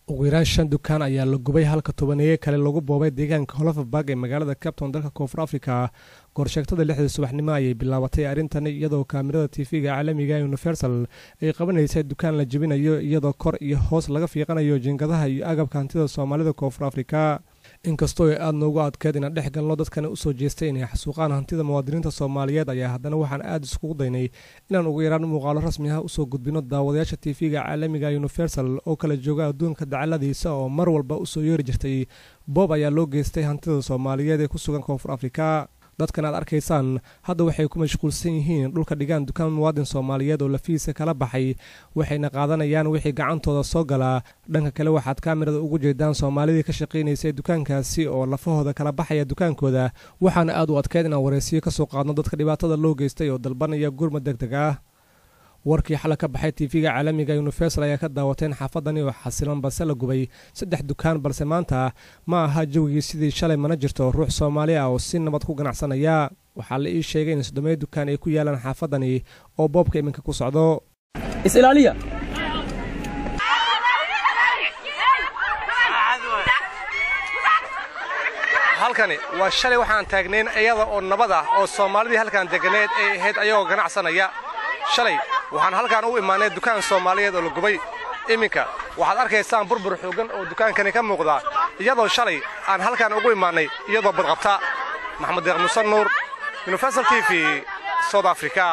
ugu yaraan 5 dukaan ayaa la gubay halka tobaneeye kale lagu boobay deegaanka Holofbag ee magaalada Cape Town dalka Koonfur Afrika. Gorsheegtada 6 subaxnimo ayay bilaabatay arrintan iyadoo kaamirada TV-ga caalamiga Universal ay qabanaysay dukaan la jabinayo iyadoo kor iyo hoos laga fiiqanayo jiingadaha iyo agabka hantida Soomaalida Koonfur Afrika. inkastoo ay aad noogu adkeed in dhex galno dadkana u soo jeestay inay xasuuqaan hantida muwaadiniinta Soomaaliyeed ayaa haddana waxaan aad iskugu daynay inaan ugu yaraan muuqaalo rasmi ah u soo gudbino daawadayaasha TV-ga caalamiga Universal oo kala jooga adduunka dacaladiisa oo mar walba u soo yeeri jirtay boob ayaa loo geystay hantida Soomaaliyeed ee ku sugan Koonfur Afrika. dadkan aad arkaysaan hadda waxay ku mashquulsan yihiin dhulka dhigaan dukaan muwaadin Soomaaliyeed oo lafiisa kala baxay waxayna qaadanayaan wixii gacantooda soo gala. dhanka kale waxaad kaamirada ugu jeedaan Soomaalidii ka shaqeynayay dukaankaasi oo lafahooda kala baxaya dukaankooda waxaana aad u adkeed inaan wareysiyo ka soo qaadno dadka dhibaatada loo geystay oo dalbanaya gurmad degdeg ah. warkii xalay ka baxay TV-ga caalamiga Universal ayaa ka daawateen xaafadani oo xasilan balse la gubay 3 dukaan balse maanta ma aha jawigii sidii shalay mana jirto ruux Soomaali ah oo si nabad ku ganacsanaya. waxaa la ii sheegay in 3 dukaan ay ku yaalaan xaafadani oo boobka iminka ku socdo. Israailiya halkani waa shalay waxaan taagnayn iyada oo nabad ah oo Soomaalidii halkan deganeed ay ahayd ayagoo ganacsanaya. shalay waxaan halkan u imaanay dukaan Soomaaliyeed oo la gubay. iminka waxaad arkaysaan burbur xoogan oo dukaankani ka muuqda iyadoo shalay aan halkan ugu imaanay iyadoo badqabta. maxamed deeq musan nuur Universal TV South Africa.